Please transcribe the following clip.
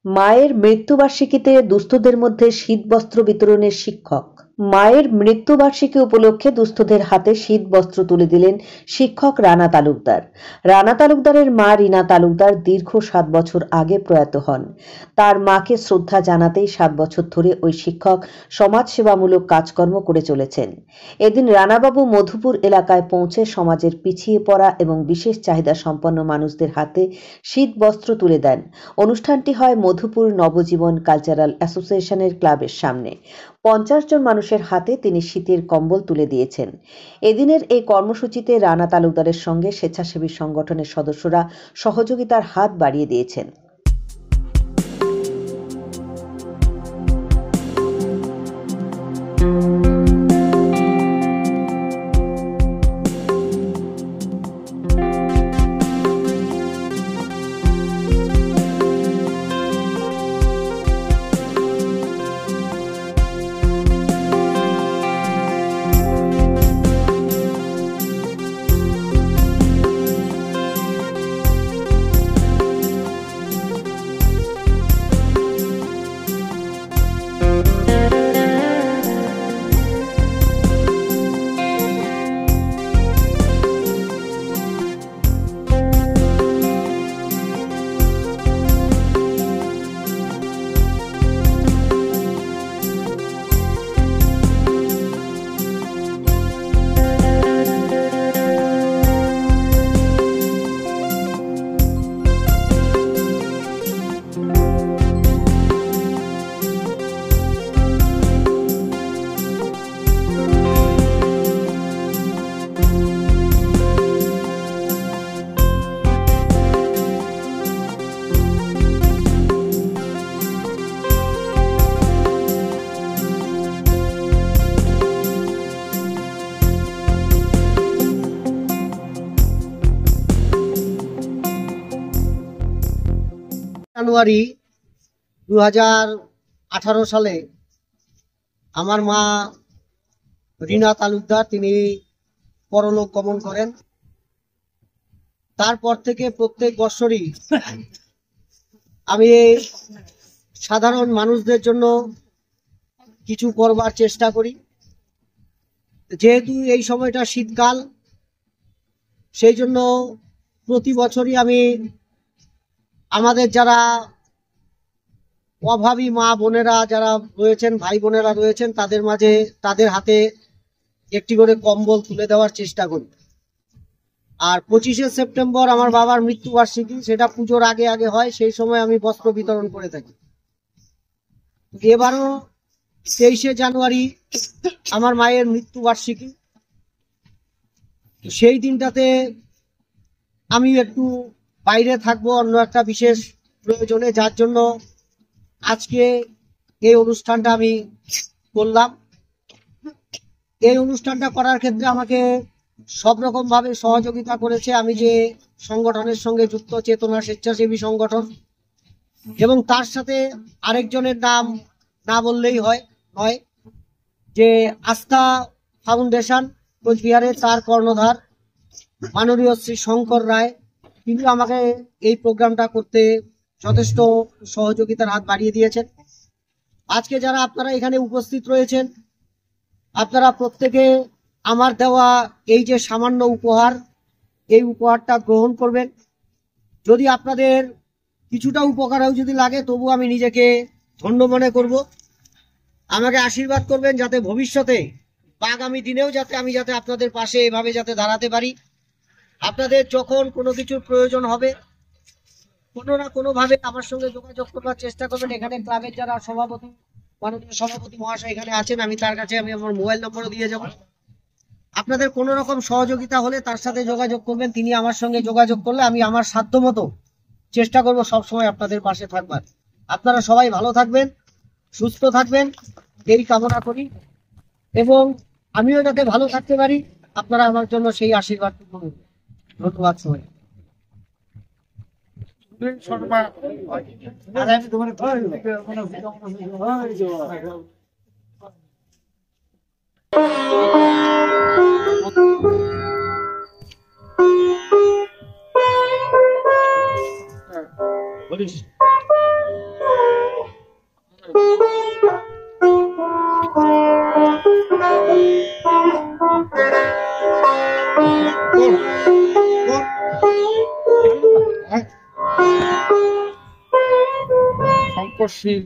মায়ের মৃত্যুবার্ষিকীতে দুস্থদের মধ্যে শীতবস্ত্র বিতরণের শিক্ষক। মায়ের মৃত্যুবার্ষিকী উপলক্ষে দুস্থদের হাতে শীতবস্ত্র তুলে দিলেন শিক্ষক রানা তালুকদার। রানা তালুকদারের মা রিনা তালুকদার দীর্ঘ 7 বছর আগে প্রয়াত হন। তার মাকে শ্রদ্ধা জানাতেই 7 বছর ধরে ওই শিক্ষক সমাজসেবামূলক কাজকর্ম করে চলেছেন। এদিন রানাবাবু মধুপুর এলাকায় পৌঁছে সমাজের পিছিয়ে পড়া এবং বিশেষ চাহিদা সম্পন্ন মানুষদের হাতে শীতবস্ত্র তুলে দেন। অনুষ্ঠানটি হয় মধুপুর নবজীবন কালচারাল অ্যাসোসিয়েশনের ক্লাবের সামনে। 50 জন মানুষের হাতে তিনি শীতের কম্বল তুলে দিয়েছেন। এদিনের এই কর্মসূচিতে রানা তালুকদারের সঙ্গে স্বেচ্ছাসেবী সংগঠনের সদস্যরা সহযোগিতার হাত বাড়িয়ে দিয়েছেন। জানুয়ারি 2018 সালে আমার মা রিনা তালুকদার তিনি পরলোক গমন করেন। তারপর থেকে প্রত্যেক বছরই আমি সাধারণ মানুষদের জন্য কিছু করবার চেষ্টা করি। যেহেতু এই সময়টা শীতকাল, সেই জন্য প্রতি বছরই আমি আমাদের যারা অভাবী মা বোনেরা যারা রয়েছেন, ভাই বোনেরা রয়েছেন, তাদের মাঝে তাদের হাতে একটি করে কম্বল তুলে দেওয়ার চেষ্টা করি। আর 25শে সেপ্টেম্বর আমার বাবার মৃত্যুবার্ষিকী, সেটা পুজোর আগে আগে হয়, সেই সময় আমি বস্ত্র বিতরণ করে থাকি। এবারও 23শে জানুয়ারি আমার মায়ের মৃত্যুবার্ষিকী, সেই দিনটাতে আমি একটু বাইরে থাকবো অন্য একটা বিশেষ প্রয়োজনে, যার জন্য আজকে এই অনুষ্ঠানটা আমি করলাম। এই অনুষ্ঠানটা করার ক্ষেত্রে আমাকে সব রকম ভাবে সহযোগিতা করেছে আমি যে সংগঠনের সঙ্গে যুক্ত, চেতনা স্বেচ্ছাসেবী সংগঠন, এবং তার সাথে আরেকজনের নাম না বললেই নয়, যে আস্থা ফাউন্ডেশন কোচবিহারে, তার কর্ণধার মাননীয় শ্রী শঙ্কর রায়, তিনি আমাকে এই প্রোগ্রামটা করতে যথেষ্ট সহযোগিতার হাত বাড়িয়ে দিয়েছেন। আজকে যারা আপনারা এখানে উপস্থিত রয়েছেন, আপনারা প্রত্যেকে আমার দেওয়া এই যে সামান্য উপহার, এই উপহারটা গ্রহণ করবেন। যদি আপনাদের কিছুটা উপকারও যদি লাগে, তবু আমি নিজেকে ধন্য মনে করব। আমাকে আশীর্বাদ করবেন যাতে ভবিষ্যতে বা আগামী দিনেও আমি যাতে আপনাদের পাশে এভাবে যাতে দাঁড়াতে পারি। আপনাদের যখন কোনো কিছুর প্রয়োজন হবে, কোনো না কোনো ভাবে আমার সঙ্গে যোগাযোগ করবার চেষ্টা করবেন। এখানে ক্লাবের যারা সভাপতি, মাননীয় সভাপতি মহাশয় এখানে আছেন, আমি তার কাছে আমার মোবাইল নম্বরও দিয়ে যাব। আপনাদের কোনো রকম সহযোগিতা হলে তার সাথে যোগাযোগ করবেন। তিনি আমার সঙ্গে যোগাযোগ করলে আমি আমার সাধ্যমতো চেষ্টা করব সবসময় আপনাদের পাশে থাকবার। আপনারা সবাই ভালো থাকবেন, সুস্থ থাকবেন, এই কামনা করি, এবং আমিও যাতে ভালো থাকতে পারি, আপনারা আমার জন্য সেই আশীর্বাদ করুন। ধন্যবাদ সবাই। বলিস তপস্বীর